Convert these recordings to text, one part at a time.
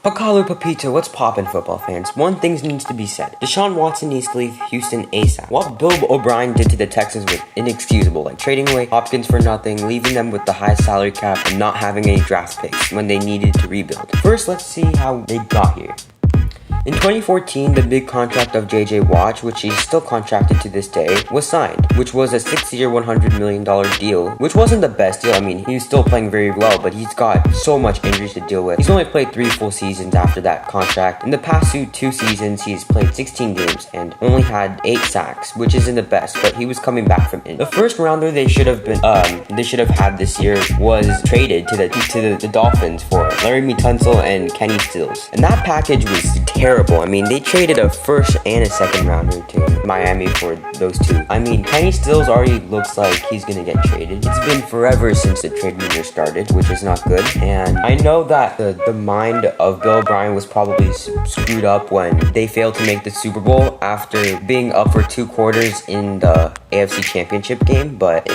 Pakalu Papito, what's poppin', football fans? One thing needs to be said. Deshaun Watson needs to leave Houston ASAP. What Bill O'Brien did to the Texans was inexcusable, like trading away Hopkins for nothing, leaving them with the high salary cap, and not having any draft picks when they needed to rebuild. First, let's see how they got here. In 2014, the big contract of J.J. Watt, which he's still contracted to this day, was signed, which was a 6-year, $100 million deal, which wasn't the best deal. I mean, he was still playing very well, but he's got so much injuries to deal with. He's only played 3 full seasons after that contract. In the past 2 seasons, he's played 16 games and only had 8 sacks, which isn't the best, but he was coming back from injury. The first rounder they should have had this year was traded to the Dolphins for Laremy Tunsil and Kenny Stills, and that package was terrible. I mean, they traded a first and a second rounder to Miami for those two. I mean, Kenny Stills already looks like he's gonna get traded. It's been forever since the trade rumor started, which is not good. And I know that the mind of Bill O'Brien was probably screwed up when they failed to make the Super Bowl after being up for 2 quarters in the AFC Championship game, but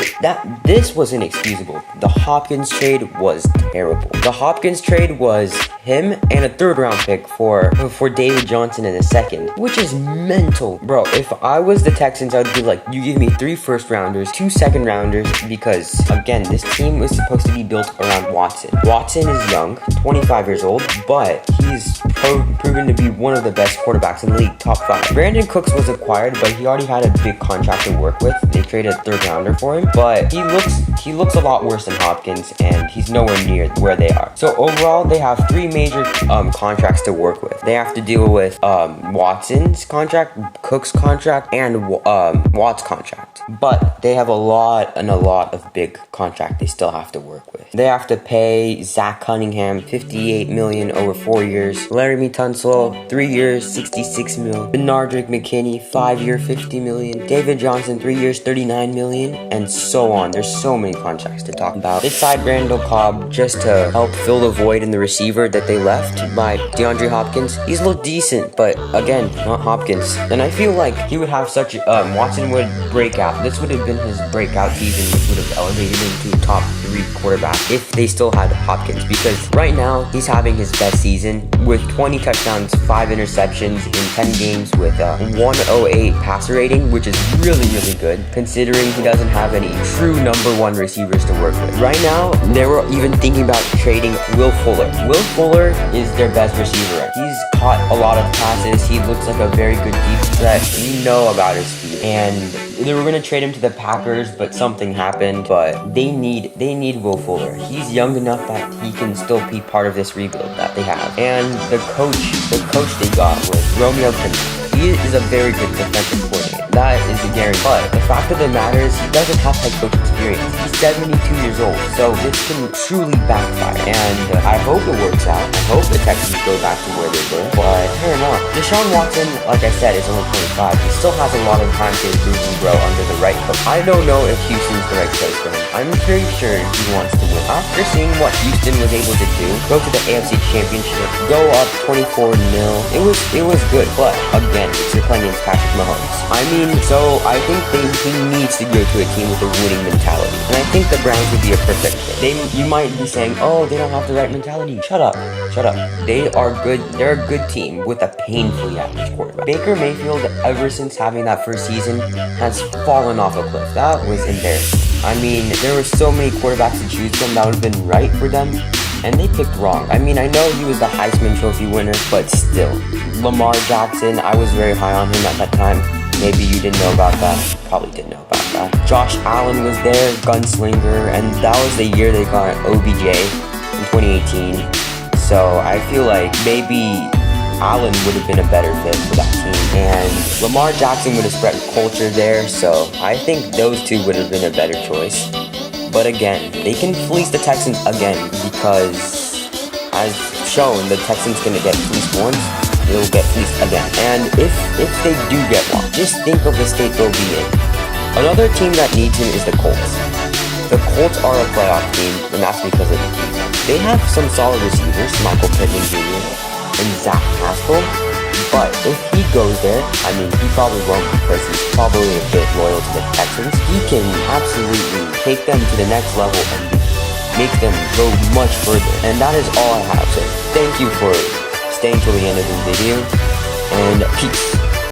this was inexcusable. The Hopkins trade was terrible. The Hopkins trade was him and a 3rd round pick for David Johnson in a second, which is mental. Bro, if I was the Texans, I would be like, you give me 3 first rounders, 2 second rounders, because again, this team was supposed to be built around Watson. Watson is young, 25 years old, but he's proven to be one of the best quarterbacks in the league, top 5. Brandon Cooks was acquired, but he already had a big contract to work with. They traded a 3rd rounder for him, but he looks a lot worse than Hopkins, and he's nowhere near where they are. So overall, they have 3 major contracts to work with. They have to deal with Watson's contract, Cook's contract, and Watt's contract. But they have a lot of big contract they still have to work with. They have to pay Zach Cunningham $58 million over 4 years. Laremy Tunsil, 3 years, $66 million. Benardrick McKinney, 5-year, $50 million. David Johnson, 3 years, $39 million, and so on. There's so many contracts to talk about. They signed Randall Cobb just to help fill the void in the receiver that they left by DeAndre Hopkins. He's looked decent, but again, not Hopkins. And I feel like he would have such Watson would break out. This would have been his breakout season, which would have elevated him to a top 3 quarterback if they still had Hopkins, because right now he's having his best season with 20 touchdowns, 5 interceptions in 10 games with a 108 passer rating, which is really good considering he doesn't have any true number 1 receivers to work with. Right now, they were even thinking about trading Will Fuller. Will Fuller is their best receiver. He's caught a lot of passes. He looks like a very good deep threat. We know about his speed, and they were going to trade him to the Packers, but something happened. But they need Will Fuller. He's young enough that he can still be part of this rebuild that they have. And the coach they got was Romeo Crennel. He is a very good defensive coordinator. That is a guarantee. But the fact of the matter is he doesn't have head coach experience. He's 72 years old, so this can truly backfire. And I hope it works out. I hope the Texans go back to where they were. But I don't know. Deshaun Watson, like I said, is only 25. He still has a lot of time to improve and grow under the right coach. I don't know if Houston's the right place for him. I'm pretty sure he wants to win. After seeing what Houston was able to do, go to the AFC Championship, go up 24-0, it was good. But again, you're playing against Patrick Mahomes. I mean, so I think he needs to go to a team with a winning mentality. And I think the Browns would be a perfect fit. You might be saying, oh, they don't have the right mentality. Shut up. They are good. They're a good team with a painfully average quarterback. Baker Mayfield, ever since having that first season, has fallen off a cliff. That was embarrassing. I mean, there were so many quarterbacks to choose from that would have been right for them, and they picked wrong. I mean, I know he was the Heisman Trophy winner, but still. Lamar Jackson, I was very high on him at that time. Maybe you didn't know about that. Probably didn't know about that. Josh Allen was there, gunslinger, and that was the year they got OBJ in 2018. So I feel like maybe Allen would have been a better fit for that team, and Lamar Jackson would have spread culture there, so I think those two would have been a better choice. But again, they can fleece the Texans again, because as shown, the Texans gonna get fleeced once, they'll get fleeced again. And if they do get one, just think of the state they'll be in. Another team that needs him is the Colts. The Colts are a playoff team, and that's because of the defense. They have some solid receivers, Michael Pittman Jr. and Zach Pascal, but if he goes there, I mean, he probably won't because he's probably a bit loyal to the Texans. He can absolutely take them to the next level and make them go much further. And that is all I have. So thank you for stay until the end of the video, and peace.